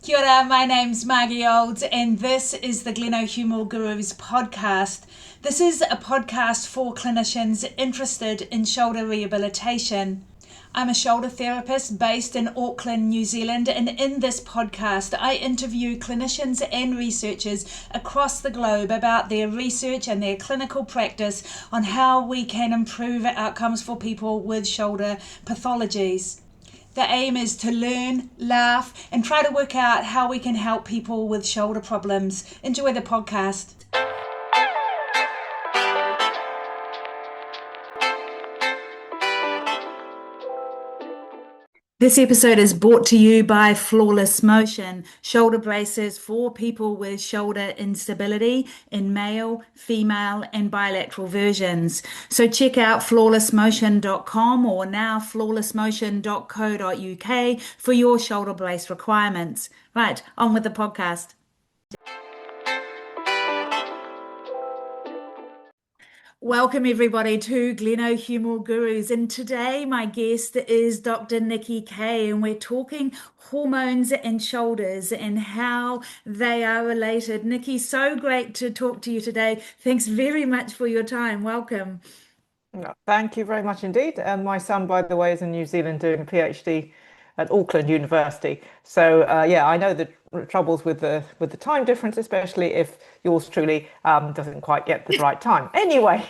Kia ora, my name's Margie Olds, and this is the Glenohumeral Gurus Podcast. This is a podcast for clinicians interested in shoulder rehabilitation. I'm a shoulder therapist based in Auckland, New Zealand, and in this podcast I interview clinicians and researchers across the globe about their research and their clinical practice on how we can improve outcomes for people with shoulder pathologies. The aim is to learn, laugh, and try to work out how we can help people with shoulder problems. Enjoy the podcast. This episode is brought to you by Flawless Motion, shoulder braces for people with shoulder instability in male, female, and bilateral versions. So check out flawlessmotion.com or now flawlessmotion.co.uk for your shoulder brace requirements. Right, on with the podcast. Welcome everybody to Glenohumeral Gurus, and today my guest is Dr. Nicky Keay, and we're talking hormones and shoulders and how they are related. Nicky, so great to talk to you today. Thanks very much for your time. Welcome. Thank you very much indeed. And my son, by the way, is in New Zealand doing a PhD at Auckland University. So yeah, I know the troubles with the time difference, especially if yours truly doesn't quite get the right time. Anyway,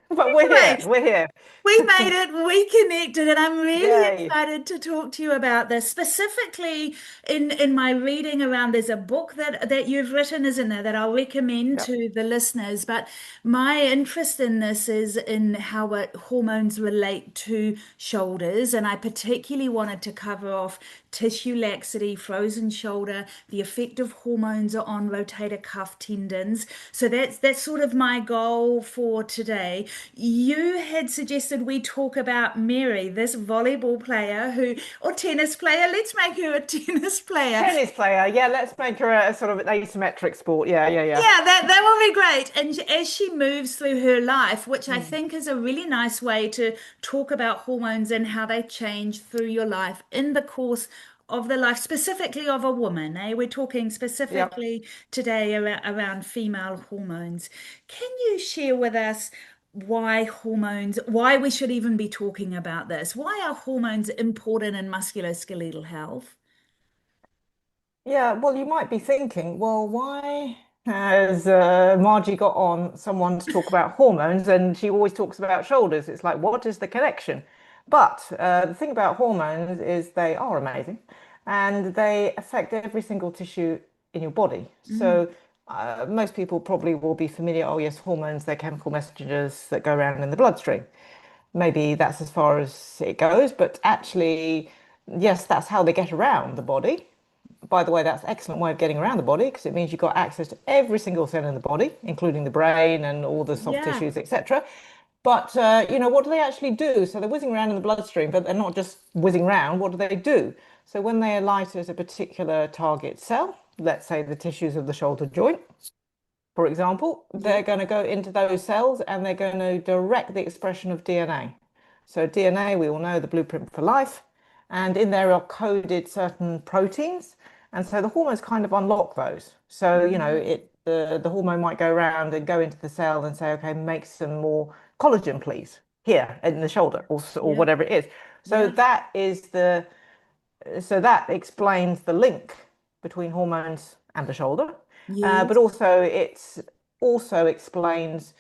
but we're here. Right. We're here. We made it, we connected, and I'm really Yay. excited to talk to you about this. Specifically in my reading around, there's a book that you've written, isn't there, that I'll recommend Yep. to the listeners. But my interest in this is in how hormones relate to shoulders, and I particularly wanted to cover off tissue laxity, frozen shoulder, the effect of hormones on rotator cuff tendons. So that's sort of my goal for today. You had suggested we talk about Mary, this volleyball player or tennis player. Let's make her a tennis player. Tennis player. Yeah, let's make her a sort of an asymmetric sport. Yeah, yeah, yeah. Yeah, that will be great. And as she moves through her life, which I Mm. think is a really nice way to talk about hormones and how they change through your life in the course of the life, specifically of a woman. We're talking Yep. specifically today around female hormones. Can you share with us why we should even be talking about this? Why are hormones important in musculoskeletal health? Yeah, well, you might be thinking, well, why has Margie got on someone to talk about hormones and she always talks about shoulders? It's like, what is the connection? But the thing about hormones is they are amazing and they affect every single tissue in your body. Mm, So most people probably will be familiar, oh, yes, hormones, they're chemical messengers that go around in the bloodstream. Maybe that's as far as it goes, but actually, yes, that's how they get around the body. By the way, that's an excellent way of getting around the body because it means you've got access to every single cell in the body, including the brain and all the soft yeah. tissues, etc. But what do they actually do? So they're whizzing around in the bloodstream, but they're not just whizzing around. What do they do? So when they alight at a particular target cell, let's say the tissues of the shoulder joint, for example, Yeah. they're going to go into those cells and they're going to direct the expression of DNA. So DNA, we all know the blueprint for life, and in there are coded certain proteins, and so the hormones kind of unlock those. So, Mm, the hormone might go around and go into the cell and say, okay, make some more collagen, please, here in the shoulder or yeah. whatever it is. So Yeah. that explains the link between hormones and the shoulder, but Yes. also it also explains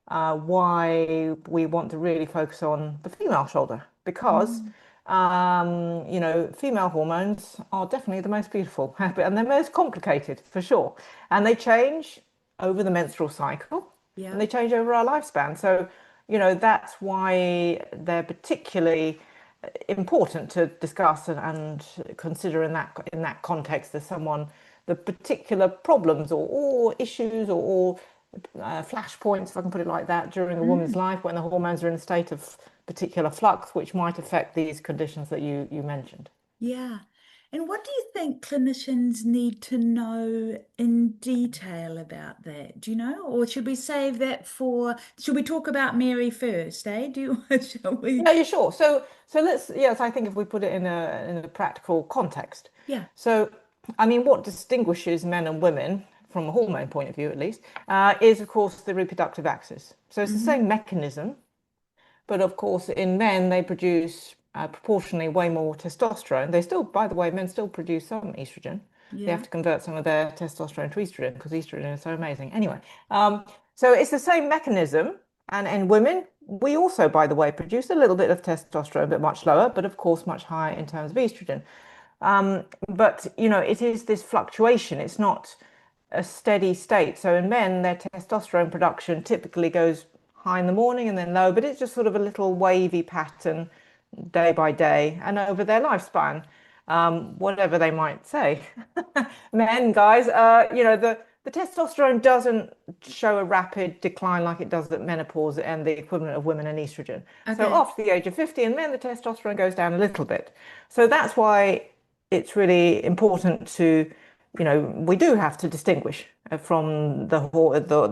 why we want to really focus on the female shoulder because Mm, female hormones are definitely the most beautiful and they're most complicated for sure, and they change over the menstrual cycle and yeah. they change over our lifespan. So, that's why they're particularly important to discuss and consider in that context as someone the particular problems or issues or flashpoints, if I can put it like that, during a woman's Mm, life when the hormones are in a state of particular flux, which might affect these conditions that you mentioned. yeah. And what do you think clinicians need to know in detail about that? Do you know? Or should we save that should we talk about Mary first, eh? Shall we? No, you're sure. So let's, yes, I think if we put it in a practical context. Yeah. So I mean, what distinguishes men and women from a hormone point of view, at least, is of course the reproductive axis. So it's the Mm-hmm. same mechanism, but of course, in men, they produce proportionally way more testosterone. They still, by the way, men still produce some estrogen. They have Yeah. to convert some of their testosterone to estrogen because estrogen is so amazing. Anyway, um, so it's the same mechanism. And in women, we also, by the way, produce a little bit of testosterone, but much lower, but of course, much higher in terms of estrogen. But it is this fluctuation. It's not a steady state. So in men, their testosterone production typically goes high in the morning and then low, but it's just sort of a little wavy pattern day by day and over their lifespan, whatever they might say. Men, guys, the testosterone doesn't show a rapid decline like it does at menopause and the equivalent of women and estrogen. So Okay. after the age of 50 in men, the testosterone goes down a little bit. So that's why it's really important to, we do have to distinguish from the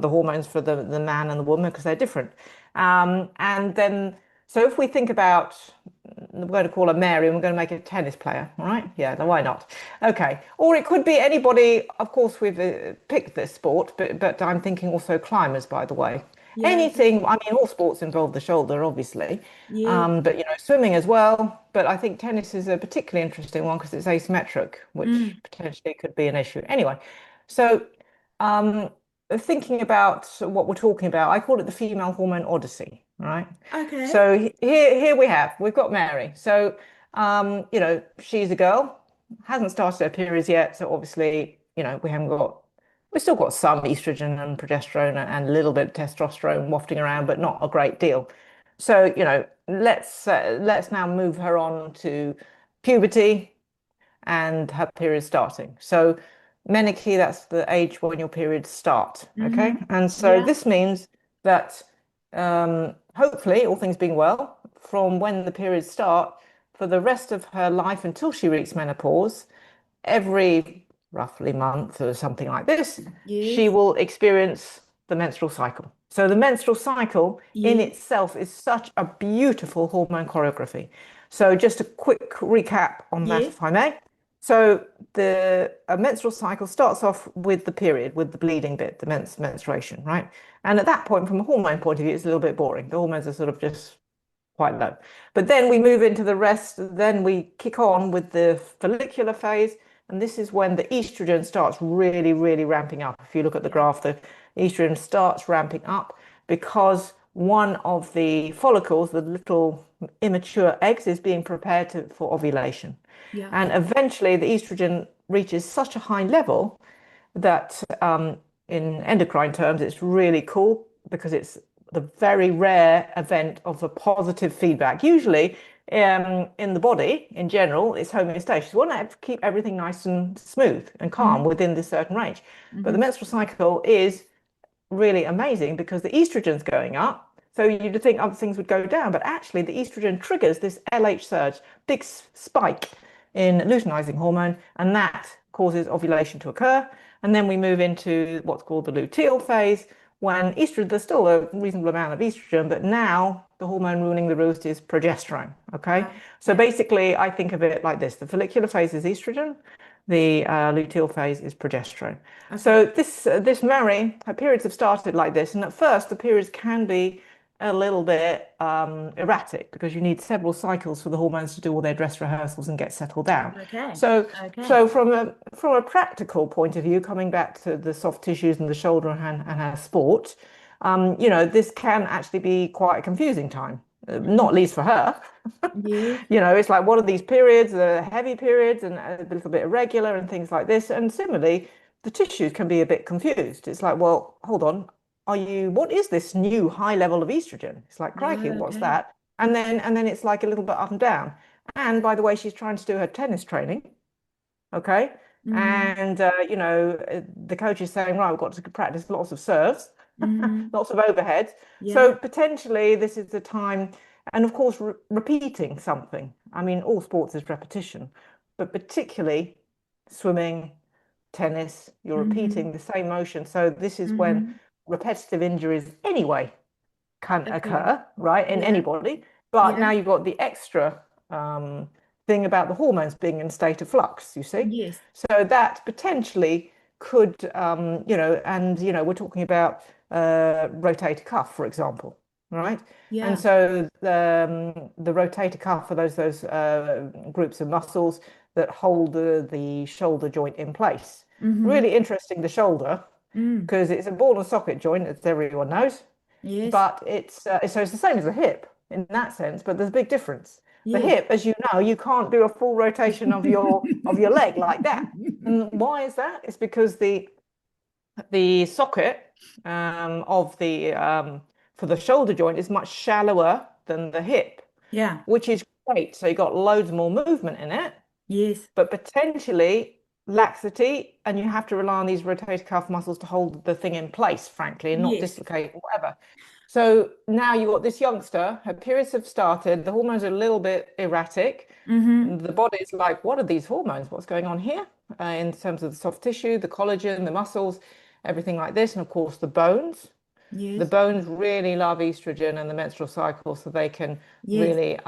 hormones for the man and the woman because they're different. And then, so if we think about, we're going to call her Mary and we're going to make a tennis player, all right? Yeah, why not? Okay. Or it could be anybody, of course, we've picked this sport, but I'm thinking also climbers, by the way. Yeah. Anything, I mean, all sports involve the shoulder, obviously, Yeah. but swimming as well. But I think tennis is a particularly interesting one because it's asymmetric, which Mm. potentially could be an issue. Anyway, so um, thinking about what we're talking about, I call it the female hormone odyssey, right? Okay. So here we've got Mary. So she's a girl, hasn't started her periods yet. So obviously, we've still got some estrogen and progesterone and a little bit of testosterone wafting around, but not a great deal. So, let's now move her on to puberty and her period starting. So menarche, that's the age when your periods start. Okay. Mm-hmm. And so Yeah. this means that hopefully, all things being well, from when the periods start, for the rest of her life until she reaches menopause, every roughly month or something like this, she Yes. will experience the menstrual cycle. So the menstrual cycle in Yes. itself is such a beautiful hormone choreography. So just a quick recap on that, Yes. if I may. So the menstrual cycle starts off with the period, with the bleeding bit, the menstruation, right? And at that point, from a hormone point of view, it's a little bit boring. The hormones are sort of just quite low. But then we move into the rest, then we kick on with the follicular phase, and this is when the estrogen starts really, really ramping up. If you look at the Yeah. graph, the estrogen starts ramping up because one of the follicles, the little immature eggs, is being prepared for ovulation. Yeah. And eventually the estrogen reaches such a high level that in endocrine terms, it's really cool because it's the very rare event of a positive feedback. Usually, in the body in general, it's homeostasis. We want to keep everything nice and smooth and calm Mm-hmm. within this certain range. But the Mm-hmm. menstrual cycle is really amazing because the estrogen's going up. So you'd think other things would go down, but actually the estrogen triggers this LH surge, big spike in luteinizing hormone, and that causes ovulation to occur. And then we move into what's called the luteal phase, when estrogen, there's still a reasonable amount of estrogen, but now the hormone ruling the roost is progesterone. Okay. Right. So Yeah. basically, I think of it like this: the follicular phase is estrogen, the luteal phase is progesterone. Okay. So this Mary, her periods have started like this, and at first the periods can be a little bit erratic because you need several cycles for the hormones to do all their dress rehearsals and get settled down. Okay. So Okay. so from a practical point of view, coming back to the soft tissues and the shoulder and her sport, this can actually be quite a confusing time, not Mm-hmm. least for her. Yes. It's like, what are these periods? Heavy periods and a little bit irregular and things like this. And similarly, the tissues can be a bit confused. It's like, well, hold on, what is this new high level of estrogen? It's like, crikey, Yeah. what's Okay. that? And then it's like a little bit up and down. And by the way, she's trying to do her tennis training. Okay. Mm-hmm. And, the coach is saying, right, we've got to practice lots of serves, Mm-hmm. lots of overheads. Yeah. So potentially this is the time, and of course, repeating something. I mean, all sports is repetition, but particularly swimming, tennis, you're Mm-hmm. repeating the same motion. So this is when Mm-hmm. repetitive injuries anyway can Okay. occur, right, in Yeah. anybody. But now Yeah. you've got the extra um, thing about the hormones being in a state of flux, you see. Yes. So that potentially could, and, we're talking about rotator cuff, for example, right? And Yeah. so the rotator cuff are those groups of muscles that hold the shoulder joint in place. Mm-hmm. Really interesting, the shoulder, Mm. because it's a ball and socket joint, as everyone knows, Yes. but it's the same as the hip in that sense, but there's a big difference. The Yes. hip, as you know, you can't do a full rotation of your leg like that. And why is that? It's because the socket of the for the shoulder joint is much shallower than the hip, Yeah. which is great. So you got loads more movement in it, Yes. but potentially laxity, and you have to rely on these rotator cuff muscles to hold the thing in place, frankly, and not Yes. dislocate or whatever. So now you've got this youngster, her periods have started, the hormones are a little bit erratic. Mm-hmm. And the body's like, what are these hormones? What's going on here? In terms of the soft tissue, the collagen, the muscles, everything like this. And of course, the bones. The Yes. bones really love estrogen and the menstrual cycle, so they can Yes. really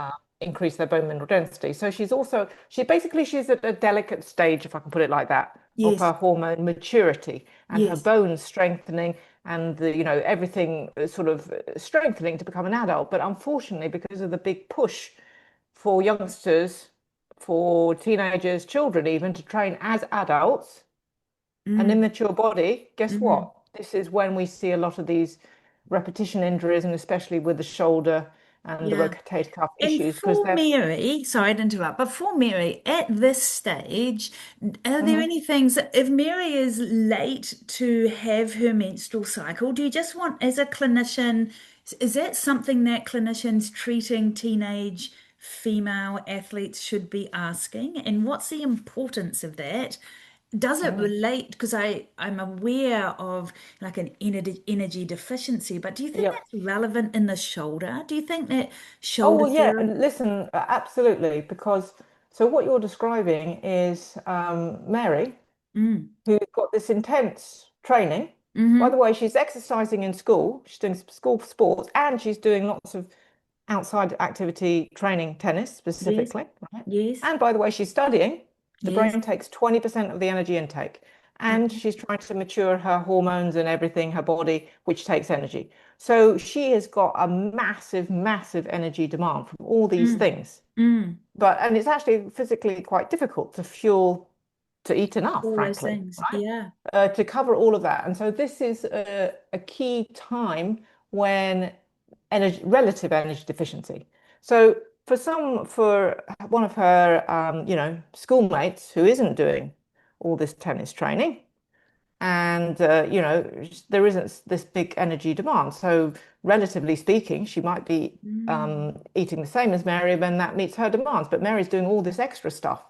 increase their bone mineral density. So she's at a delicate stage, if I can put it like that, of Yes. her hormone maturity and her Yes. bones strengthening and everything sort of strengthening to become an adult. But unfortunately, because of the big push for youngsters, for teenagers, children even to train as adults, an Mm. immature body, guess Mm-hmm. what? This is when we see a lot of these repetition injuries, and especially with the shoulder and the Yeah. rotator cuff And issues, because for they're. Mary, sorry to interrupt, but for Mary, at this stage, are there Mhm. any things that if Mary is late to have her menstrual cycle, do you just want, as a clinician, is that something that clinicians treating teenage female athletes should be asking? And what's the importance of that? Does it Mm. relate? Because I'm aware of like an energy deficiency, but do you think Yeah. that's relevant in the shoulder? Do you think that Oh, shoulder well, yeah. therapy? And listen, absolutely, because so what you're describing is Mary, Mm. who's got this intense training. By the Mm-hmm. way, she's exercising in school, she's doing school sports, and she's doing lots of outside activity training, tennis Yes. specifically, right? Yes. And by the way, she's studying. The Yes. brain takes 20% of the energy intake, and Okay. she's trying to mature her hormones and everything, her body, which takes energy. So she has got a massive, massive energy demand from all these Mm. things. Mm. And it's actually physically quite difficult to eat enough, All those frankly, things. right? Yeah. To cover all of that. And so this is a key time when relative energy deficiency. So for one of her, schoolmates who isn't doing all this tennis training, and there isn't this big energy demand. So relatively speaking, she might be Mm. eating the same as Mary, and that meets her demands. But Mary's doing all this extra stuff,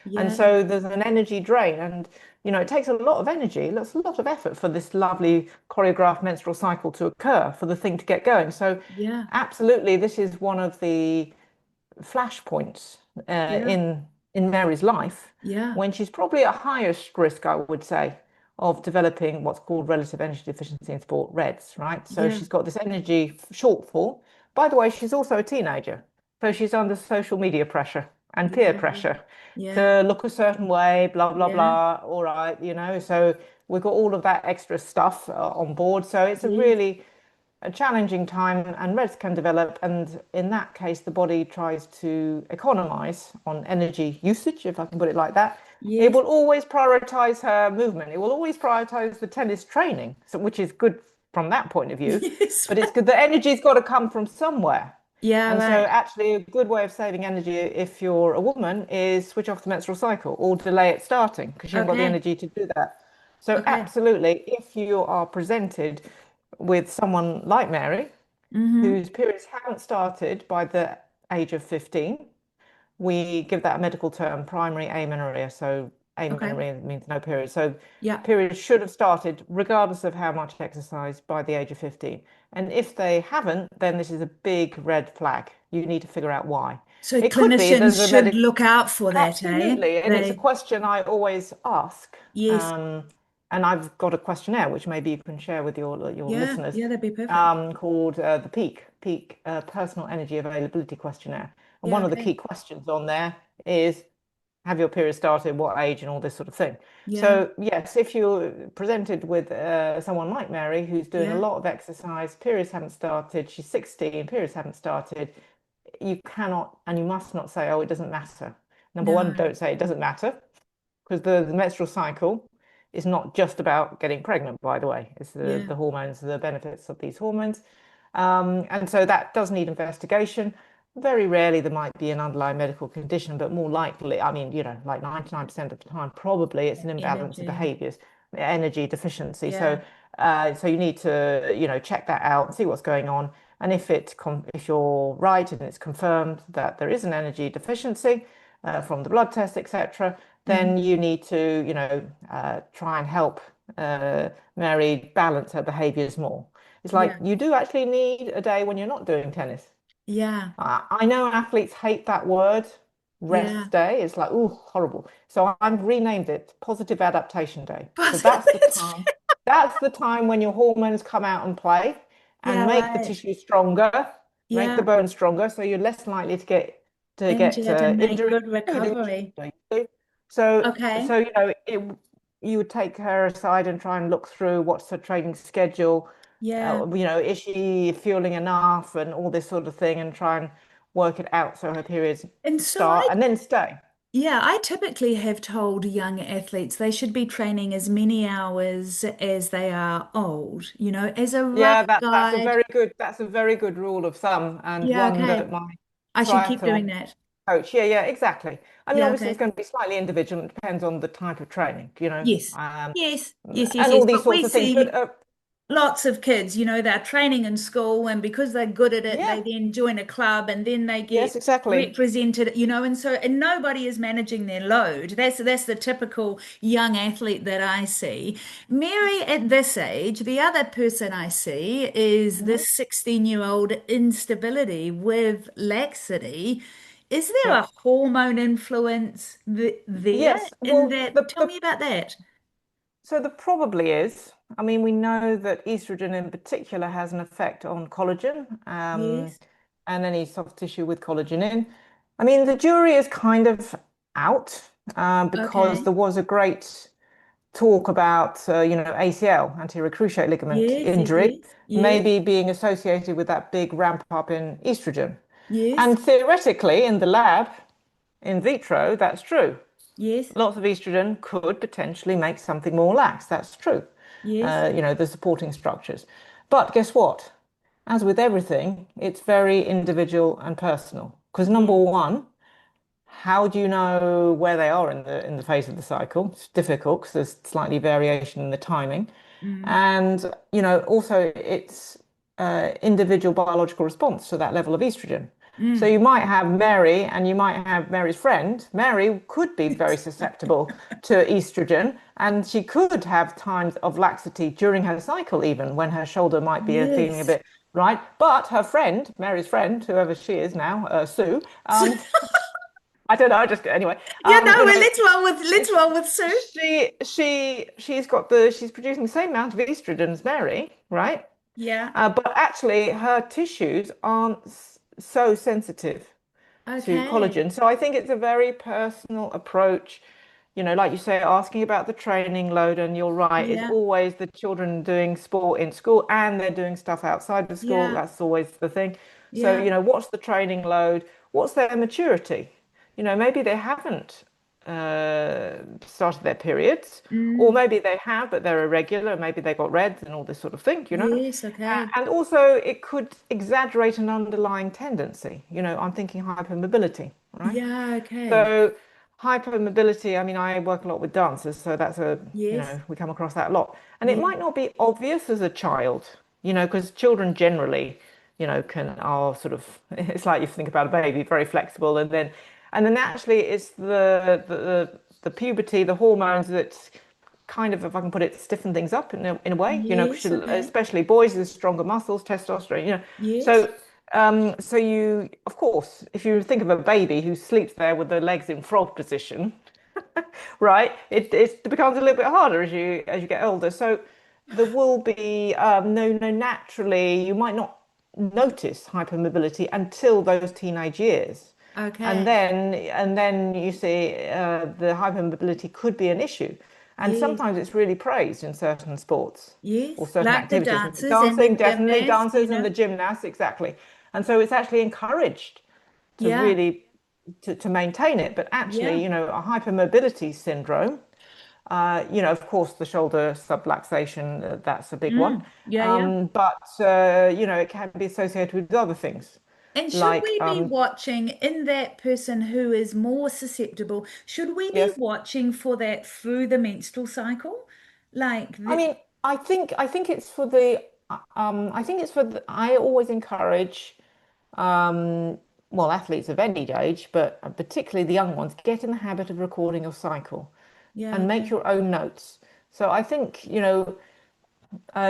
and Yeah. so there's an energy drain, and it takes a lot of energy, that's a lot of effort for this lovely choreographed menstrual cycle to occur, for the thing to get going. So Yeah. absolutely, this is one of the flashpoints Yeah. in Mary's life Yeah. when she's probably at highest risk, I would say, of developing what's called relative energy deficiency in sport, REDS, right? So Yeah. she's got this energy shortfall. By the way, she's also a teenager, so she's under social media pressure and peer Yeah. pressure Yeah. to look a certain way, blah, blah, Yeah. blah. All right, so we've got all of that extra stuff on board. So it's a Yes. really a challenging time, and REDS can develop. And in that case, the body tries to economize on energy usage, if I can put it like that. It Yes. will always prioritize her movement. It will always prioritize the tennis training, so, which is good from that point of view. Yes. But it's good. The energy's got to come from somewhere. Yeah. And so, Right. actually, a good way of saving energy if you're a woman is switch off the menstrual cycle or delay it starting because you haven't got the Okay. energy to do that. So, Okay. absolutely, if you are presented with someone like Mary, Mm-hmm. whose periods haven't started by the age of 15, we give that a medical term, primary amenorrhea. So Okay. amenorrhea means no period. So Yeah. periods should have started regardless of how much exercise by the age of 15. And if they haven't, then this is a big red flag. You need to figure out why. So It could be there's clinicians a should medic look out for that, eh? Absolutely, and it's a They, question I always ask. yes. and I've got a questionnaire which maybe you can share with your Yeah, listeners, yeah, that'd be perfect. called the Peak Personal Energy Availability Questionnaire. And Yeah, one of the okay. key questions on there is, have your period started, what age, and all this sort of thing. Yeah, So yes, if you're presented with someone like Mary who's doing a yeah, lot of exercise, periods haven't started, she's 16, periods haven't started, you cannot and you must not say, oh, it doesn't matter. Number one, no, don't say it doesn't matter, because the menstrual cycle is not just about getting pregnant, by the way. It's yeah, the hormones, the benefits of these hormones. And so that does need investigation. Very rarely there might be an underlying medical condition, but more likely, I mean, like 99% of the time, probably it's an imbalance of energy. behaviors, energy deficiency. So, Yeah, so you need to, check that out and see what's going on. And if you're right and it's confirmed that there is an energy deficiency from the blood test, etc., mm, then you need to, try and help Mary balance her behaviors more. It's like yeah, you do actually need a day when you're not doing tennis. yeah, I know athletes hate that word, yeah. rest day. It's like, oh, horrible. So I've renamed it Positive Adaptation Day. So that's the That's, time. That's the time when your hormones come out and play yeah, and make the right. tissue stronger, make the Yeah, bone stronger, so you're less likely to get injured and make injuries. good recovery. So Okay. so you would take her aside and try and look through what's her training schedule, Yeah. is she fueling enough and all this sort of thing, and try and work it out so her periods And so start and then stay. yeah, I typically have told young athletes they should be training as many hours as they are old, as a Yeah, rough guide. that's a very good rule of thumb, and Yeah, one that okay. my I should keep doing triathlon that. coach, yeah, exactly. I mean, Yeah, obviously it's okay. going to be slightly individual. It depends on the type of training, Yes. Yes. Yes, yes, and yes. all these But we sorts of things. But see lots of kids, they're training in school, and because they're good at it, they yeah, then join a club and then they yes, get exactly. represented, and nobody is managing their load. That's the typical young athlete that I see. Mary at this age, the other person I see is Mhm. this 16-year-old instability with laxity. Is there Yeah. a hormone influence there Yes. in Well, that? Tell me about that. so there probably is. I mean, we know that estrogen in particular has an effect on collagen, Yes. and any soft tissue with collagen in. I mean, the jury is kind of out, because Okay. there was a great talk about, ACL, anterior cruciate ligament Yes, yes, injury, yes, yes, maybe being associated with that big ramp up in estrogen. yes, And theoretically, in the lab, in vitro, that's true. yes, Lots of estrogen could potentially make something more lax. That's true. yes. The supporting structures. But guess what? As with everything, it's very individual and personal. Because number Yeah. one, how do you know where they are in the phase of the cycle? It's difficult because there's slightly variation in the timing. Mm, And, also it's individual biological response to that level of estrogen. So mm. you might have Mary and you might have Mary's friend. Mary could be very susceptible to estrogen, and she could have times of laxity during her cycle, even when her shoulder might be feeling a Yes. bit right. But her friend, Mary's friend, whoever she is now, Sue, I don't know, just anyway, Yeah, no, well, you know, let's roll with Sue. she's producing the same amount of estrogen as Mary, right? Yeah. But actually, her tissues aren't so sensitive to Okay. collagen. So I think it's a very personal approach. Like you say, asking about the training load, and you're right, it's Yeah. always the children doing sport in school and they're doing stuff outside of school. Yeah. That's always the thing. So, Yeah. what's the training load? What's their maturity? Maybe they haven't started their periods, or Mm. maybe they have, but they're irregular. Maybe they got reds and all this sort of thing. Yes. Okay. And also, it could exaggerate an underlying tendency. I'm thinking hypermobility, right? Yeah. Okay. So, hypermobility, I mean, I work a lot with dancers, so that's Yes. we come across that a lot. And it Yeah. might not be obvious as a child, because children generally, are sort of, it's like you think about a baby, very flexible, and then actually it's the puberty, the hormones that kind of, if I can put it, stiffen things up in a way, Yes. 'cause Okay. especially boys with stronger muscles, testosterone. Yes. So, so of course, if you think of a baby who sleeps there with their legs in frog position, right? It becomes a little bit harder as you get older. So there will be no naturally you might not notice hypermobility until those teenage years. Okay. And then you see the hypermobility could be an issue. And Yes. sometimes it's really praised in certain sports or Yes. certain Like the activities. dancers and the Dancing, definitely gymnasts, dancers and the gymnasts, exactly. And so it's actually encouraged to Yeah. really to maintain it. But Yeah. actually, a hypermobility syndrome, of course, the shoulder subluxation, that's a big one. Yeah. Yeah. But it can be associated with other things And should like, we be watching in that person who is more susceptible? Should we be yes, watching for that through the menstrual cycle? Like I the, mean, I think it's for the, I always encourage, um, well, athletes of any age, but particularly the young ones, get in the habit of recording your cycle yeah, and make okay. your own notes. So I think,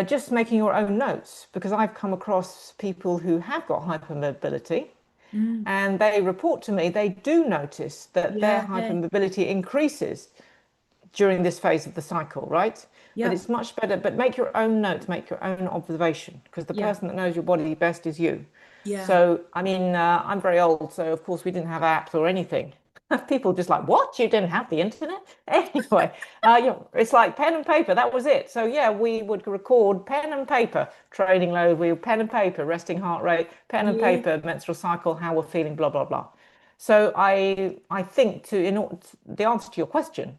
just making your own notes, because I've come across people who have got hypermobility Mm, and they report to me they do notice that their yeah, okay. hypermobility increases during this phase of the cycle, right? But Yep. it's much better. But make your own notes, make your own observation, because the Yeah. person that knows your body best is you. Yeah. So, I mean, I'm very old, so of course we didn't have apps or anything. People just like, what? You didn't have the internet? Anyway, it's like pen and paper. That was it. So yeah, we would record pen and paper, training load, we pen and paper, resting heart rate, pen and Yeah. paper, menstrual cycle, how we're feeling, blah blah blah. So I think the answer to your question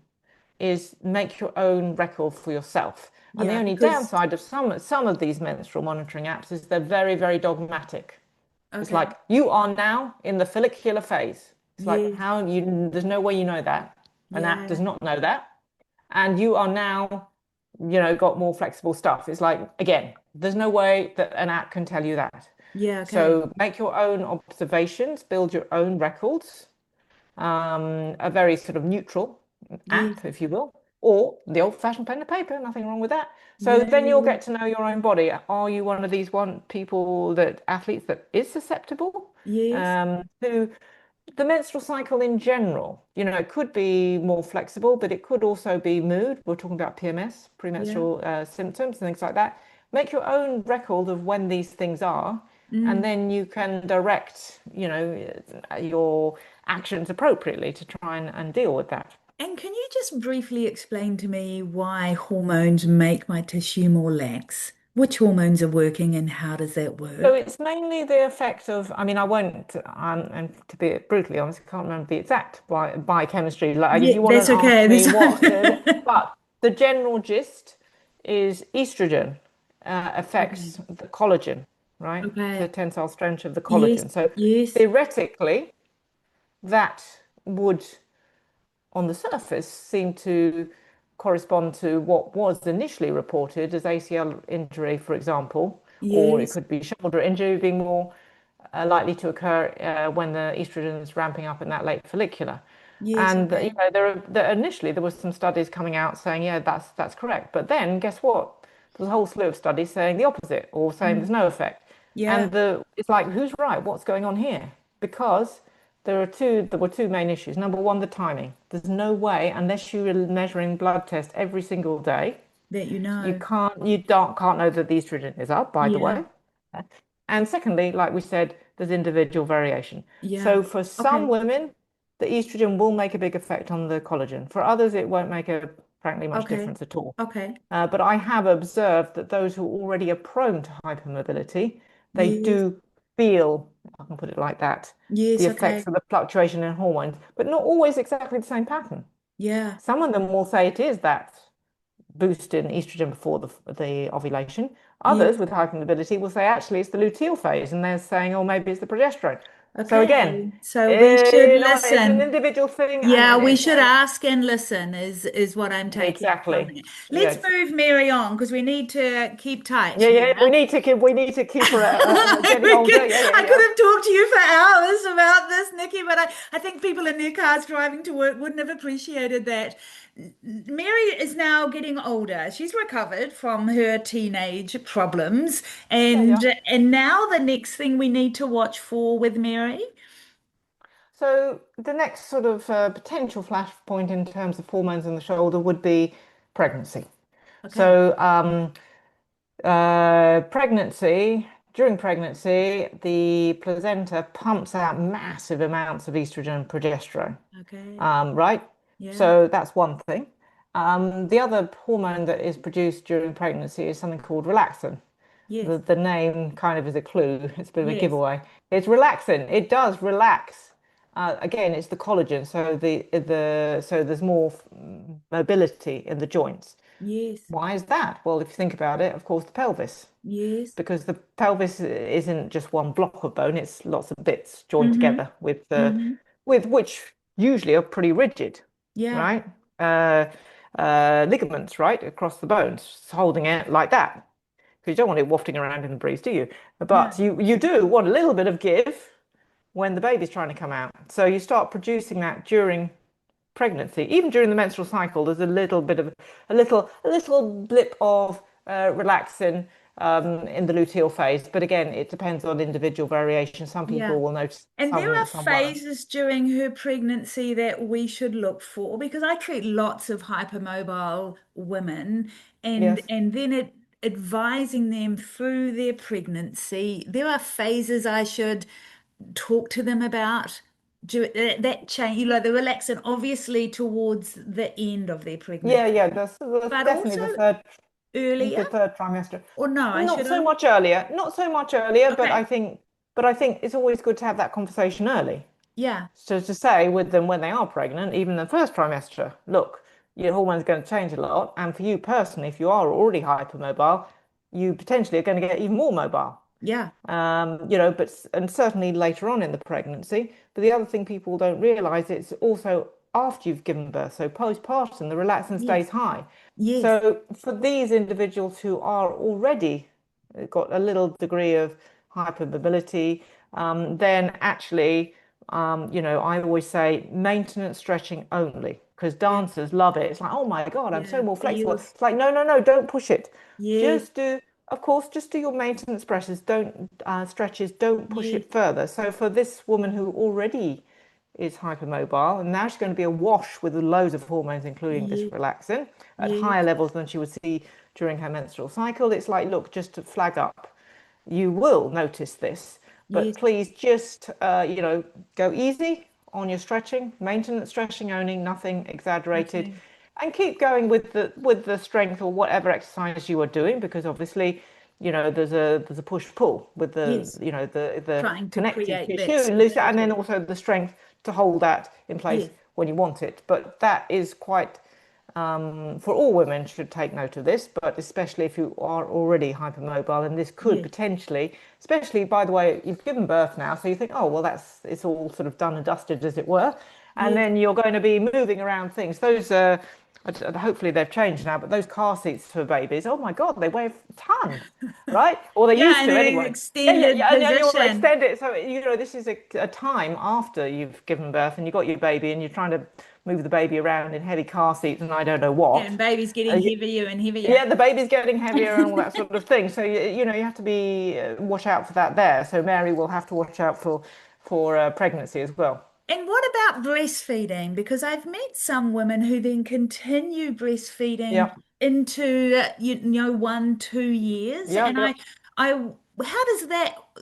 is make your own record for yourself. And the Yeah, only because downside of some of these menstrual monitoring apps is they're very, very dogmatic. It's okay. like you are now in the follicular phase. It's like Yes. how there's no way you know that. An app does Yeah. not know that. And you are now, got more flexible stuff. It's like, again, there's no way that an app can tell you that. Yeah, okay. So make your own observations, build your own records, a very sort of neutral Yes. app, if you will, or the old-fashioned pen and paper, nothing wrong with that. So Yeah, then yeah, you'll yeah. get to know your own body. Are you one of these people athletes that is susceptible Yes. to the menstrual cycle in general? It could be more flexible, but it could also be mood. We're talking about PMS, Yeah. premenstrual symptoms, and things like that. Make your own record of when these things are, and Mm. then you can direct, your actions appropriately to try and deal with that. And can you just briefly explain to me why hormones make my tissue more lax? Which hormones are working and how does that So work? it's mainly the effect of, I mean, I won't, and to be brutally honest, I can't remember the exact biochemistry. Like, if Yeah, you want that's to ask okay. me That's what, but the general gist is estrogen okay. affects the collagen, right? The Okay. tensile strength of the Yes. collagen. So Yes. theoretically, that would on the surface seem to correspond to what was initially reported as ACL injury, for example, or it Yes. could be shoulder injury being more likely to occur when the estrogen is ramping up in that late follicular. Yes. And Okay. initially there was some studies coming out saying, yeah, that's correct. But then guess what? There's a whole slew of studies saying the opposite or saying there's Mm. no effect. Yeah. And it's like, who's right? What's going on here? Because there were two main issues. Number one, the timing. There's no way, unless you're measuring blood test every single day, That you you know. can't know that the estrogen is up, by the Yeah. way. And secondly, like we said, there's individual variation. Yeah. So for some Okay. women, the estrogen will make a big effect on the collagen. For others, it won't make frankly, much Okay. difference at all. Okay. But I have observed that those who already are prone to hypermobility, they Yes. do feel, if I can put it like that, the Yes. effects Okay. of the fluctuation in hormones, but not always exactly the same pattern. Yeah. Some of them will say it is that boost in estrogen before the ovulation. Others Yes. with hypermobility will say actually it's the luteal phase, and they're saying, oh, maybe it's the progesterone. So again, Okay. So we should it's an listen. individual thing, Yeah, and we it's should ask and listen is what I'm taking from exactly it. Let's yes. move Mary on because we need to keep tight Yeah, here. yeah. We need to keep her getting We older. could, Yeah, yeah, I yeah. could have talked to you for hours about this, Nikki, but I think people in their cars driving to work wouldn't have appreciated that. Mary is now getting older. She's recovered from her teenage problems, Yeah, yeah. and now the next thing we need to watch for with Mary. So the next sort of potential flashpoint in terms of hormones in the shoulder would be pregnancy. Okay. So pregnancy, during pregnancy, the placenta pumps out massive amounts of estrogen and progesterone, Okay. right? Yeah. So that's one thing. The other hormone that is produced during pregnancy is something called relaxin. Yes. The name kind of is a clue. It's a bit of a Yes. giveaway. It's relaxing. It does relax. Again, it's the collagen, so so there's more mobility in the joints. Yes. Why is that? Well, if you think about it, of course, the pelvis, Yes. because the pelvis isn't just one block of bone; it's lots of bits joined Mm-hmm. together with Mm-hmm. with which usually are pretty rigid, Yeah. right? Ligaments, right, across the bones, holding it like that because you don't want it wafting around in the breeze, do you? No. But you do want a little bit of give when the baby's trying to come out. So you start producing that during pregnancy, even during the menstrual cycle. There's a little bit of a little blip of relaxin in the luteal phase. But again, it depends on individual variation. Some Yeah. people will notice And there are some won't. phases during her pregnancy that we should look for because I treat lots of hypermobile women Yes. and then advising them through their pregnancy. There are phases I should talk to them about. That change, the relaxing obviously towards the end of their Yeah, pregnancy, yeah, that's but definitely also the earlier. third trimester. Or no, I Not should so I? much earlier, not so much earlier, Okay. but I think it's always good to have that conversation early. Yeah. So to say with them when they are pregnant, even the first trimester, look, your hormones are going to change a lot, and for you personally, if you are already hypermobile, you potentially are going to get even more mobile. Yeah. And certainly later on in the pregnancy. But the other thing people don't realize it's also after you've given birth. So postpartum, the relaxin stays Yes. high. Yes. So for these individuals who are already got a little degree of hypermobility, then actually, I always say maintenance stretching only because Yeah. dancers love it. It's like, oh my God, I'm so Yeah. more flexible. Feels. It's like, no, no, no, don't push it. Yes. Just do, of course, just do your maintenance presses, don't stretches, don't push Yes. it further. So for this woman who already is hypermobile, and now she's going to be awash with loads of hormones, including this Yes. relaxin, at higher Yes. levels than she would see during her menstrual cycle. It's like, look, just to flag up, you will notice this, but Yes. please just, go easy on your stretching, maintenance stretching only, nothing exaggerated, Okay. and keep going with the strength or whatever exercise you are doing, because obviously, there's a push pull with the Yes. the Trying to connective create that tissue, loose, and then stability. also the strength to hold that in place Yes. when you want it. But that is quite for all women should take note of this, but especially if you are already hypermobile, and this could Yes. potentially, especially by the way, you've given birth now, so you think, oh, well, it's all sort of done and dusted, as it were, and Yes. then you're going to be moving around things. Those hopefully they've changed now, but those car seats for babies, oh my God, they weigh a ton, right? Or they Yeah, used and to an anyway. Yeah, yeah, extended yeah, and you want to position. extend it. So, this is a time after you've given birth and you've got your baby and you're trying to move the baby around in heavy car seats and I don't know Yeah, what. and baby's getting heavier and heavier. Yeah, the baby's getting heavier and all that sort of thing. So, you have to be watch out for that there. So Mary will have to watch out for pregnancy as well. And what about breastfeeding? Because I've met some women who then continue breastfeeding Yeah, into 1, 2 years, yeah, and yeah. I, how does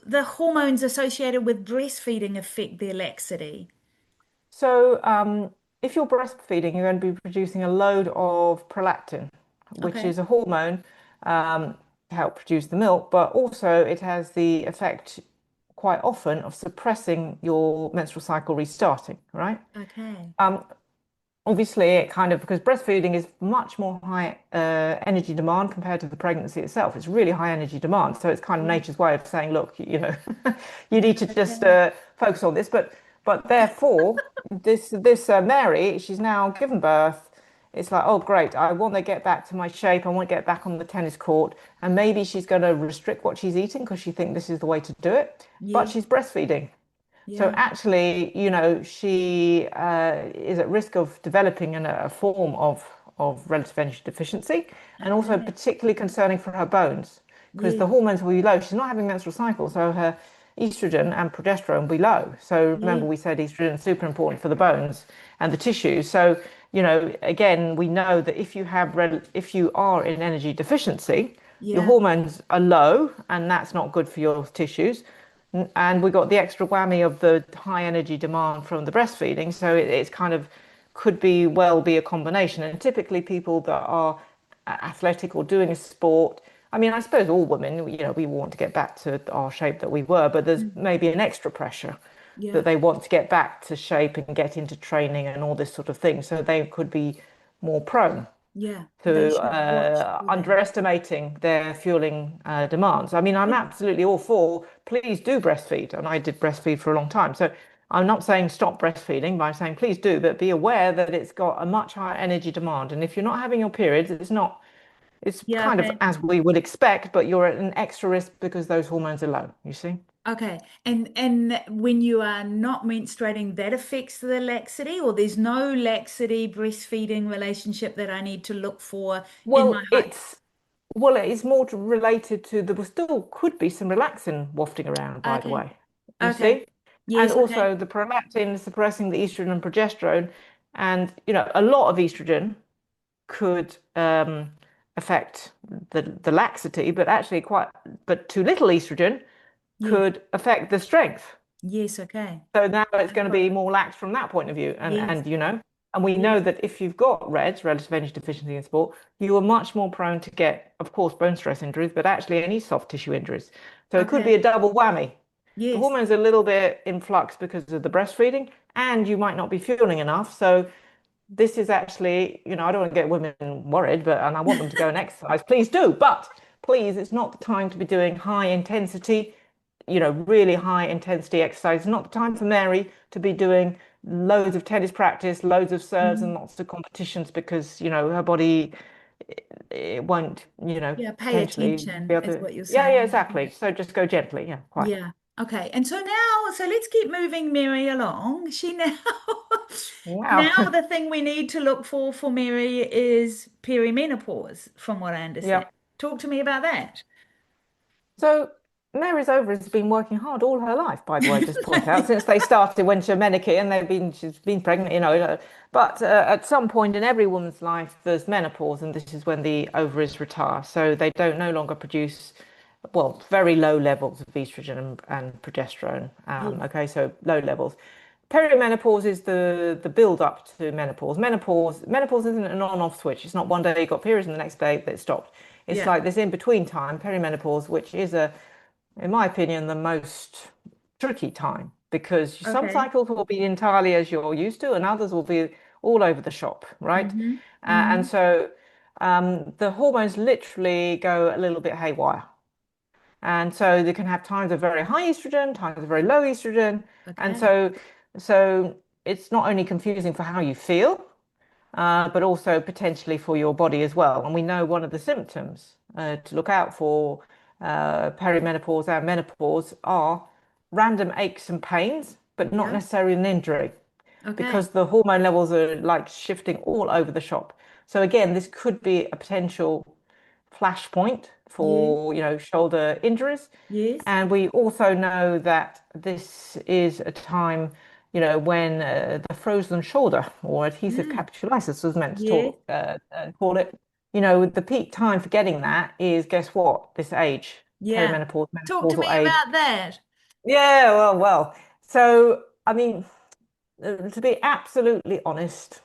the hormones associated with breastfeeding affect their laxity? So, if you're breastfeeding, you're going to be producing a load of prolactin, which Okay, is a hormone to help produce the milk, but also it has the effect quite often of suppressing your menstrual cycle restarting, right? okay, Um, Obviously, it kind of because breastfeeding is much more high energy demand compared to the pregnancy itself. It's really high energy demand, so it's kind of yeah, nature's way of saying, look, you need to just okay, focus on this. But therefore, this Mary, she's now given birth. It's like, oh, great! I want to get back to my shape. I want to get back on the tennis court, and maybe she's going to restrict what she's eating because she thinks this is the way to do it. But yes, she's breastfeeding. So yeah, actually, she is at risk of developing a form of relative energy deficiency, and also okay, particularly concerning for her bones because the yes, hormones will be low. She's not having menstrual cycle, so her estrogen and progesterone will be low. So remember, Yeah. we said estrogen is super important for the bones and the tissues. So, again, we know that if you are in energy deficiency, your Yeah. hormones are low, and that's not good for your tissues. And we got the extra whammy of the high energy demand from the breastfeeding. So it's kind of could be a combination. And typically people that are athletic or doing a sport, I mean, I suppose all women, we want to get back to our shape that we were, but there's Mm. maybe an extra pressure Yeah. that they want to get back to shape and get into training and all this sort of thing. So they could be more prone Yeah. They to should watch for that. underestimating their fueling demands. I mean, I'm Yeah. absolutely all for please do breastfeed, and I did breastfeed for a long time. So I'm not saying stop breastfeeding, but I'm saying please do, but be aware that it's got a much higher energy demand. And if you're not having your periods, it's Yeah. kind of Okay. as we would expect, but you're at an extra risk because those hormones are low, you see? Okay. And when you are not menstruating, that affects the laxity, or there's no laxity breastfeeding relationship that I need to look for in my Well, height. it's more related to there still could be some relaxin wafting around, by the Okay. way. You Okay. see? And Yes. Okay. also the prolactin suppressing the estrogen and progesterone. And, a lot of estrogen could affect the laxity, but actually but too little estrogen Yes. could affect the strength. Yes. Okay. So now it's I've going to got be it. more lax from that point of view. Yes. And we know Yes. that if you've got REDS, relative energy deficiency in sport, you are much more prone to get, of course, bone stress injuries, but actually any soft tissue injuries. So it could be Okay. a double whammy. The Yes. hormones are a little bit in flux because of the breastfeeding, and you might not be fueling enough. So this is actually, I don't want to get women worried, and I want them to go and exercise. Please do, but please, it's not the time to be doing high intensity, really high intensity exercise. It's not the time for Mary to be doing loads of tennis practice, loads of serves, and Mhm. lots of competitions because, her body it won't, Yeah. Pay potentially be attention able is to. what you're Yeah, yeah, saying. exactly. So just go gently. Yeah, quite. Yeah. Okay. And so now, so let's keep moving Mary along. She now, Wow. now the thing we need to look for Mary is perimenopause, from what I understand. Yeah. Talk to me about that. So Mary's ovaries has been working hard all her life, by the way, just point out, since they started when she was menarche and she's been pregnant, But at some point in every woman's life, there's menopause, and this is when the ovaries retire. So they don't no longer produce, well, very low levels of estrogen and progesterone. Yes. Okay, so low levels. Perimenopause is the build up to menopause. Menopause isn't an on-off switch. It's not one day you got periods and the next day it stopped. It's Yeah. like this in between time, perimenopause, which is in my opinion, the most tricky time because some Okay. cycles will be entirely as you're used to, and others will be all over the shop, right? Mm-hmm. And Mm-hmm. so the hormones literally go a little bit haywire. And so they can have times of very high estrogen, times of very low estrogen. And Okay. so it's not only confusing for how you feel, but also potentially for your body as well. And we know one of the symptoms to look out for perimenopause and menopause are random aches and pains, but not Yeah. necessarily an injury Okay. because the hormone levels are like shifting all over the shop. So again, this could be a potential flashpoint Yes. for, shoulder injuries. Yes. And we also know that this is a time, when the frozen shoulder or adhesive Mm. capsulitis was meant to Yes. call it. The peak time for getting that is, guess what? This age, Yeah. perimenopause, Talk to menopausal me age. about that. Yeah, well. So, I mean, to be absolutely honest,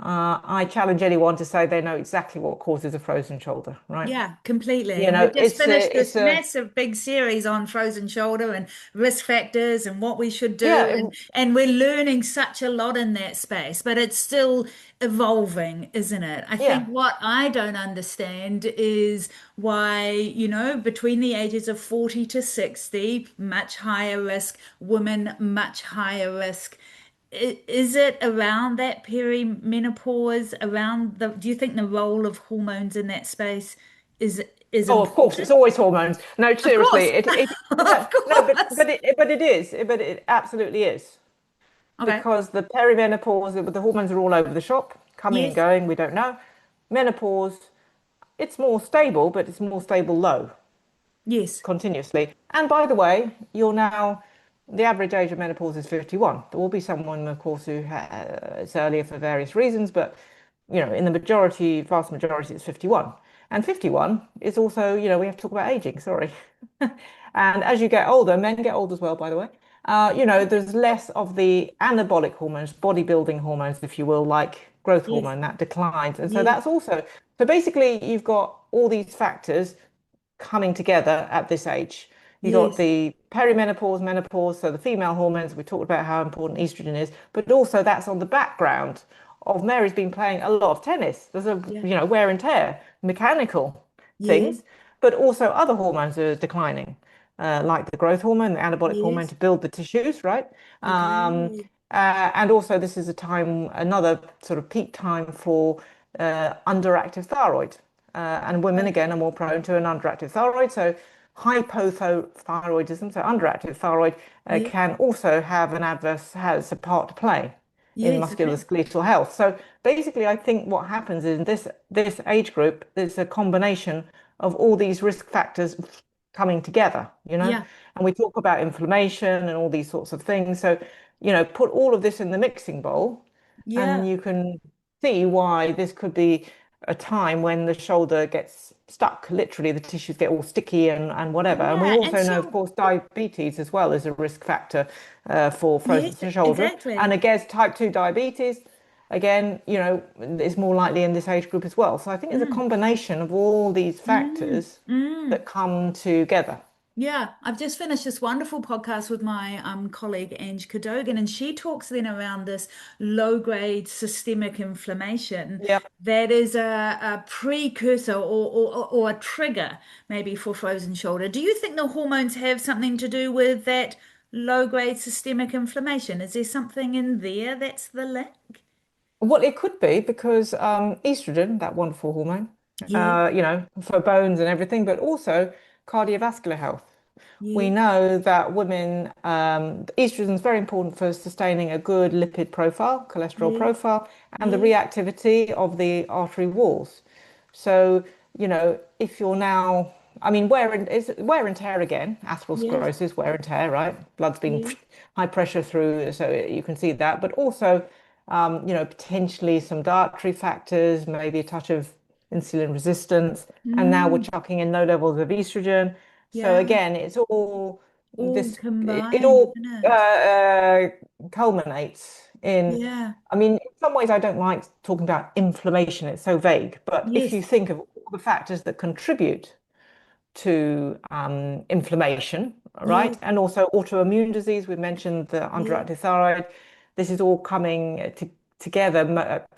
I challenge anyone to say they know exactly what causes a frozen shoulder, right? Yeah, completely. And we've just It's finished a, this it's a, massive big series on frozen shoulder and risk factors and what we should do. yeah, And we're learning such a lot in that space, but it's still evolving, isn't it? I think yeah. what I don't understand is why, between the ages of 40 to 60, much higher risk, women much higher risk. Is it around that perimenopause, do you think the role of hormones in that space is is Oh, of course, important? it's always hormones. No, Of seriously, course. no, Of no, course. but it absolutely is Okay. because the perimenopause, the hormones are all over the shop, coming and Yes. going. We don't know. Menopause, it's more stable, but it's more stable low. Yes. continuously. And by the way, the average age of menopause is 51. There will be someone, of course, it's earlier for various reasons, but in the vast majority, it's 51. And 51 is also, we have to talk about aging, sorry. And as you get older, men get old as well, by the way. There's less of the anabolic hormones, bodybuilding hormones, if you will, like growth Yes. hormone, that declines. And so Yes. that's also, so basically, you've got all these factors coming together at this age. You got Yes. the perimenopause, menopause, so the female hormones. We talked about how important estrogen is, but also that's on the background of Mary's been playing a lot of tennis. There's a Yeah. wear and tear, mechanical Yes. things, but also other hormones are declining, like the growth hormone, the anabolic hormone Yes. to build the tissues, right? Um, Okay. and also this is another sort of peak time for underactive thyroid. And women, again, are more prone to an underactive thyroid. So hypothyroidism, so underactive thyroid, Yeah. can also has a part to play in Yes. Okay. musculoskeletal health. So basically, I think what happens in this age group is a combination of all these risk factors coming together, Yeah. and we talk about inflammation and all these sorts of things. So, put all of this in the mixing bowl, and Yeah. you can see why this could be a time when the shoulder gets stuck. Literally, the tissues get all sticky and whatever. And we Yeah. And also know, of so, course, diabetes as well is a risk factor for yes, frozen shoulder. And exactly. again, type 2 diabetes, again, is more likely in this age group as well. So I think it's a Mm, combination of all these mm, factors mm. that come together. Yeah, I've just finished this wonderful podcast with my colleague Ange Cadogan, and she talks then around this low-grade systemic inflammation Yeah. that is a precursor or a trigger maybe for frozen shoulder. Do you think the hormones have something to do with that low-grade systemic inflammation? Is there something in there that's the link? Well, it could be because estrogen, that wonderful hormone, Yeah, for bones and everything, but also cardiovascular health. We yeah, know that estrogen is very important for sustaining a good lipid profile, cholesterol yeah, profile, and the yeah, reactivity of the artery walls. So, if you're now, I mean, wear and tear again, yes, atherosclerosis, wear and tear, right? Blood's been yeah. high pressure through, so you can see that, but also, potentially some dietary factors, maybe a touch of insulin resistance, and now we're Mm, chucking in low levels of estrogen. So yeah, again, it's all all it combined, all isn't it? culminates in, Yeah. I mean, in some ways I don't like talking about inflammation, it's so vague, but if you Yes, think of all the factors that contribute to inflammation, right? yes, And also autoimmune disease. We mentioned the yeah. underactive thyroid. This is all coming together at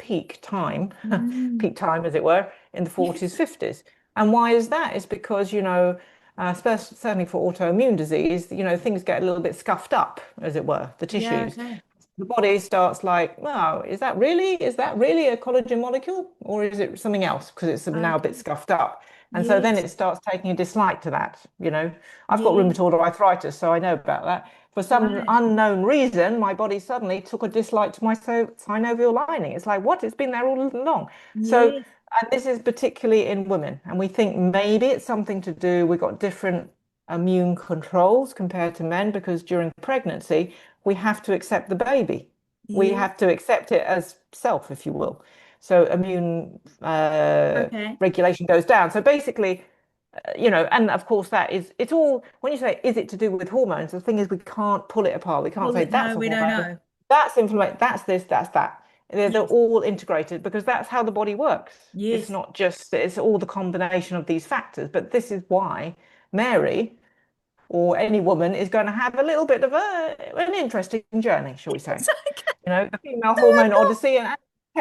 Mm, peak time, as it were, in the 40s, yes, 50s. And why is that? It's because, certainly for autoimmune disease, things get a little bit scuffed up, as it were, the yeah, tissues. okay. The body starts like, wow, is that really a collagen molecule or is it something else? Because it's now a bit Okay. scuffed up. And so then Yes, it starts taking a dislike to that. I've got yes, rheumatoid arthritis, so I know about that. For some right. unknown reason, my body suddenly took a dislike to my synovial lining. It's like, what? It's been there all along. So, Yes, and this is particularly in women. And we think maybe it's something to do, we've got different immune controls compared to men because during pregnancy, we have to accept the baby. We yes. have to accept it as self, if you will. So immune Okay. regulation goes down. So basically, and of course it's all, when you say, is it to do with hormones? The thing is, we can't pull it apart. We can't Well, say no, that's a we don't hormone, know. that's inflammation, that's this, that's that. They're Yes, all integrated because that's how the body works. It's yes, not just, it's all the combination of these factors. But this is why Mary or any woman is going to have a little bit of an interesting journey, shall we say? yes. Okay. The female So I've hormone got, odyssey and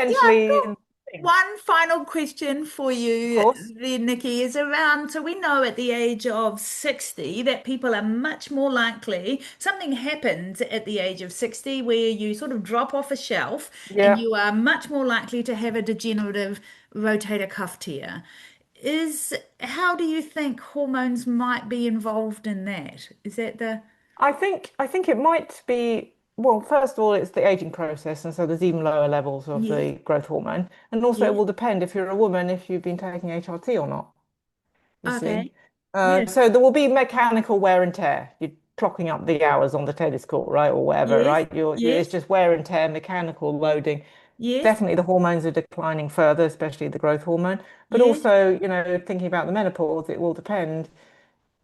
yeah, I've potentially, got one final question for of you course. there, Nikki, is around, so we know at the age of 60 that people are much more likely, something happens at the age of 60 where you sort of drop off a shelf and Yeah. you are much more likely to have a degenerative rotator cuff tear. How do you think hormones might be involved in that? Is that the, I think it might be, well, first of all, it's the aging process, and so there's even lower levels of yes, the growth hormone. And also it yes, will depend if you're a woman, if you've been taking HRT or not, you see. okay, Yeah. So there will be mechanical wear and tear. You're clocking up the hours on the tennis court, right, or whatever, Yes. right? It's Yes. just wear and tear, mechanical loading. Yes. Definitely the hormones are declining further, especially the growth hormone. But Yes. also, thinking about the menopause, it will depend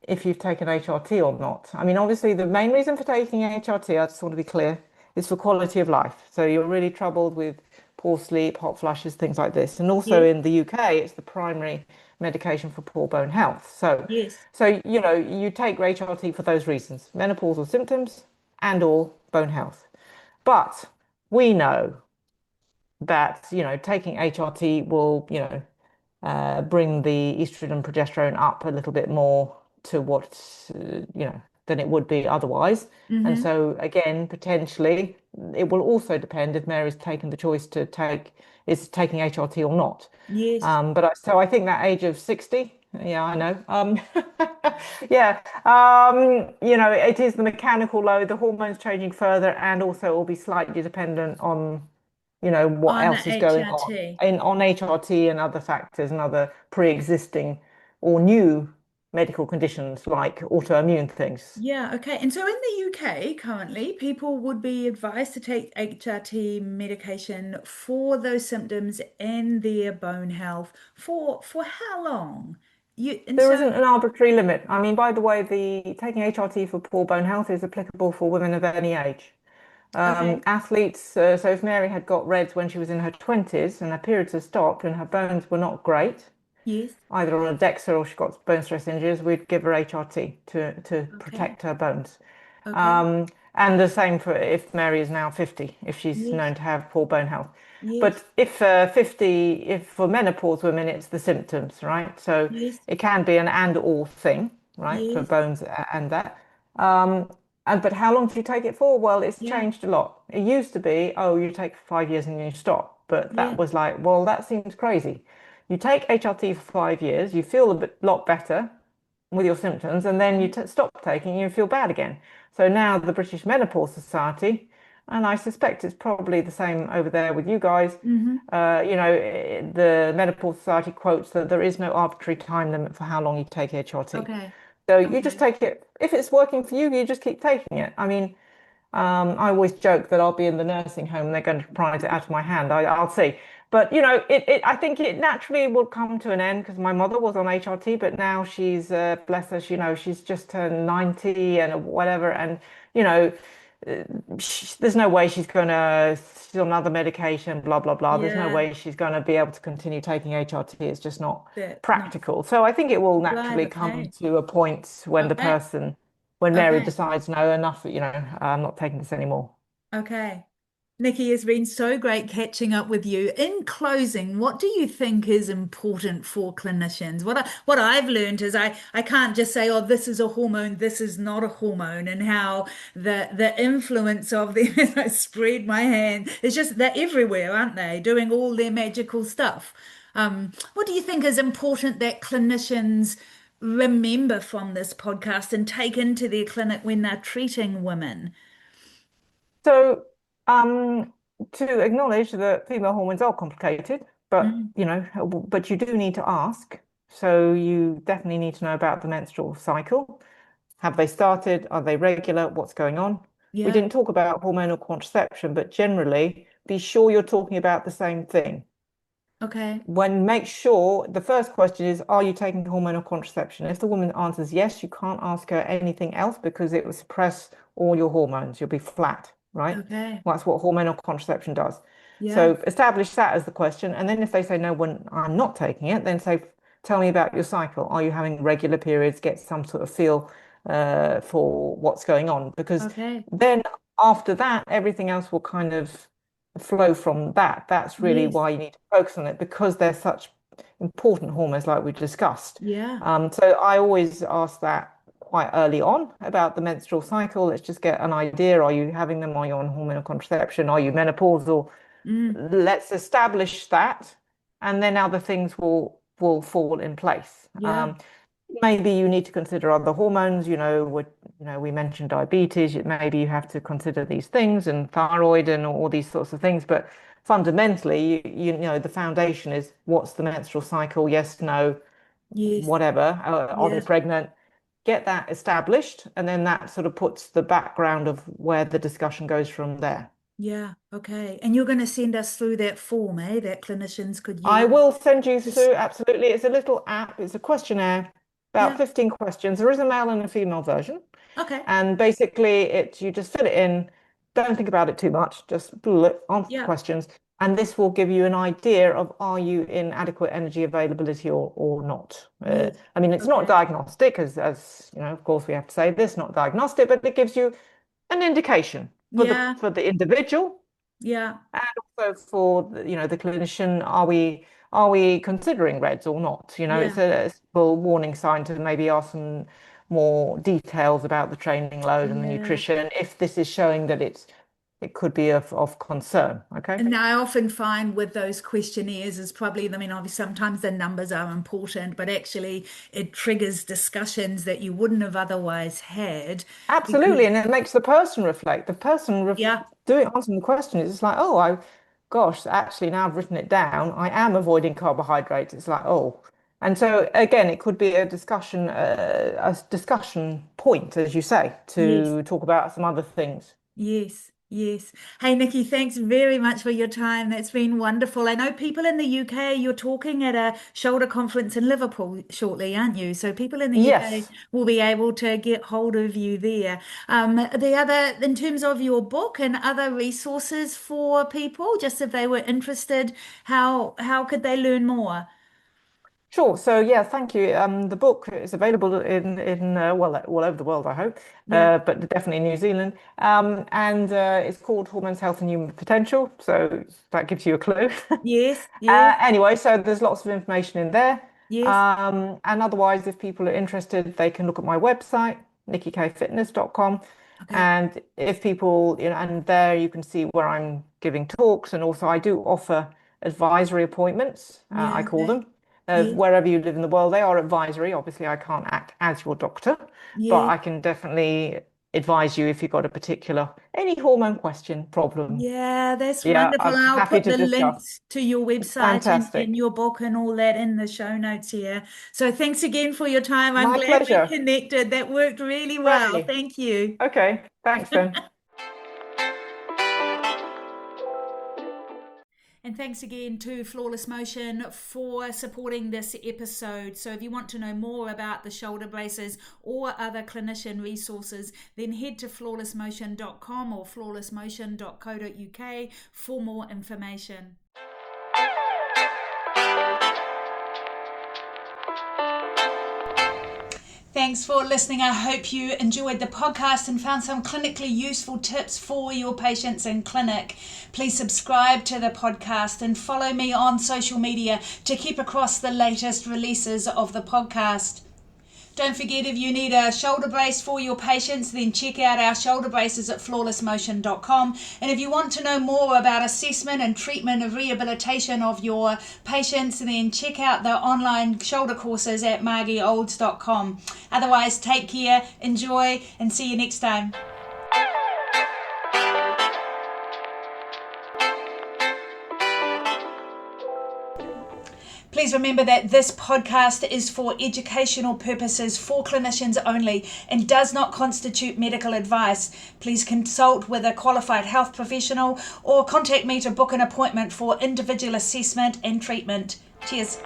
if you've taken HRT or not. I mean, obviously, the main reason for taking HRT, I just want to be clear, is for quality of life. So you're really troubled with poor sleep, hot flushes, things like this. And also Yes. in the UK, it's the primary medication for poor bone health. So, Yes. so you take HRT for those reasons, menopausal symptoms and or bone health. But we know that, taking HRT will, bring the estrogen and progesterone up a little bit more to what, than it would be otherwise. And Mm-hmm. so again, potentially, it will also depend if Mary's taken the choice is taking HRT or not. Yes. So I think that age of 60, yeah, I know. Yeah, it is the mechanical load, the hormones changing further, and also it will be slightly dependent on what On the else is going on HRT. on HRT and other factors and other pre-existing or new medical conditions like autoimmune things. Yeah, okay. And so in the UK currently, people would be advised to take HRT medication for those symptoms and their bone health for how long? You and There so isn't an arbitrary limit. I mean, by the way, the taking HRT for poor bone health is applicable for women of any age. okay. Athletes, so if Mary had got RED when she was in her 20s and her periods had stopped and her bones were not great, Yes. either on a DEXA or she got bone stress injuries, we'd give her HRT to Okay. protect her bones. Okay. Um, and the same for if Mary is now 50, if she's Yes. known to have poor bone health. Yes. But if for menopause women, it's the symptoms, right? So Yes. it can be an and or thing, right, for Yes. bones and that. Um, but how long do you take it for? Well, it's Yeah. changed a lot. It used to be, oh, you take for 5 years and you stop. But that Yeah. was like, well, that seems crazy. You take HRT for 5 years, you feel lot better with your symptoms, and then you Yeah. stop taking, you feel bad again. So now the British Menopause Society, and I suspect it's probably the same over there with you guys, Mm-hmm. the Menopause Society quotes that there is no arbitrary time limit for how long you take HRT. Okay. So you just Okay. take it. If it's working for you, you just keep taking it. I mean, I always joke that I'll be in the nursing home and they're going to prize it out of my hand. I'll see. But I think it naturally will come to an end because my mother was on HRT, but now she's, bless her, she's just turned 90 and whatever. And, you know, there's no way she's on other medication, blah, blah, blah. There's no Yeah. way she's going to be able to continue taking HRT. It's just not That's not practical. So I think it will right. naturally come Okay. to a point Okay. when Mary Okay. decides, no, enough, I'm not taking this anymore. Okay. Nikki, it's been so great catching up with you. In closing, what do you think is important for clinicians? What I've learned is I can't just say, oh, this is a hormone, this is not a hormone, and how the influence of them, and I spread my hand, it's just they're everywhere, aren't they? Doing all their magical stuff. What do you think is important that clinicians remember from this podcast and take into their clinic when they're treating women? So, to acknowledge that female hormones are complicated, Mm, but you do need to ask. So you definitely need to know about the menstrual cycle. Have they started? Are they regular? What's going on? We yeah. didn't talk about hormonal contraception, but generally be sure you're talking about the same thing. Okay. Make sure the first question is, are you taking hormonal contraception? If the woman answers yes, you can't ask her anything else because it will suppress all your hormones. You'll be flat, right? Okay. Well, that's what hormonal contraception does. Yeah. So establish that as the question. And then if they say no, when I'm not taking it, then say, tell me about your cycle. Are you having regular periods? Get some sort of feel for what's going on. Because Okay. then after that, everything else will kind of flow from that. That's really Yes. why you need to focus on it because they're such important hormones, like we discussed. Yeah. So I always ask that quite early on about the menstrual cycle. Let's just get an idea. Are you having them? Are you on hormonal contraception? Are you menopausal? Mm. Let's establish that, and then other things will fall in place. Yeah. Maybe you need to consider other hormones. We mentioned diabetes. Maybe you have to consider these things and thyroid and all these sorts of things. But fundamentally, the foundation is what's the menstrual cycle? Yes, no. Yes. whatever, are they Yeah. pregnant? Get that established, and then that sort of puts the background of where the discussion goes from there. Yeah. Okay. And you're going to send us through that form, eh, that clinicians could I use. will send you Yes. through, absolutely. It's a little app, it's a questionnaire, about Yeah. 15 questions. There is a male and a female version. Okay. And basically, you just fill it in, don't think about it too much, just answer the Yeah. questions. And this will give you an idea of are you in adequate energy availability or not. Yes. I mean, it's not Okay. diagnostic, as you know, of course, we have to say this, not diagnostic, but it gives you an indication for the Yeah. for the individual Yeah. and also for the clinician. Are we considering reds or not? It's Yeah. a simple warning sign to maybe ask some more details about the training load and the Yeah. nutrition if this is showing that it could be of concern. Okay. And I often find with those questionnaires is probably, I mean, obviously sometimes the numbers are important, but actually it triggers discussions that you wouldn't have otherwise had Absolutely, because, and it makes the person reflect. The person yeah, doing answering the question is like, oh, gosh, actually now I've written it down. I am avoiding carbohydrates. It's like, oh, and so again, it could be a discussion point, as you say, yes. to talk about some other things. Yes, yes. Hey, Nikki, thanks very much for your time. That's been wonderful. I know people in the UK, you're talking at a shoulder conference in Liverpool shortly, aren't you? So people in the UK Yes. will be able to get hold of you there. In terms of your book and other resources for people, just if they were interested, how could they learn more? Sure. So yeah, thank you. The book is available in well, all over the world, I hope, Yeah. but definitely in New Zealand. And it's called Hormones, Health, and Human Potential. So that gives you a clue. Yes, yes, Anyway, so there's lots of information in there. yes. And otherwise, if people are interested, they can look at my website, nickykfitness.com. Okay. And if people, and there you can see where I'm giving talks. And also, I do offer advisory appointments, I Yeah, call okay. them. Yes, Wherever you live in the world, they are advisory. Obviously, I can't act as your doctor, but yes. I can definitely advise you if you've got a particular, any hormone question, problem. Yeah, that's Yeah, wonderful. I'm And I'll happy put to the discuss. links to your website and Fantastic. your book and all that in the show notes here. So thanks again for your time. I'm My glad we pleasure. connected. That worked really well. Great. Thank you. Okay. Thanks then. And thanks again to Flawless Motion for supporting this episode. So, if you want to know more about the shoulder braces or other clinician resources, then head to flawlessmotion.com or flawlessmotion.co.uk for more information. Thanks for listening. I hope you enjoyed the podcast and found some clinically useful tips for your patients in clinic. Please subscribe to the podcast and follow me on social media to keep across the latest releases of the podcast. Don't forget, if you need a shoulder brace for your patients, then check out our shoulder braces at flawlessmotion.com. And if you want to know more about assessment and treatment of rehabilitation of your patients, then check out the online shoulder courses at margieolds.com. Otherwise, take care, enjoy, and see you next time. Please remember that this podcast is for educational purposes for clinicians only and does not constitute medical advice. Please consult with a qualified health professional or contact me to book an appointment for individual assessment and treatment. Cheers.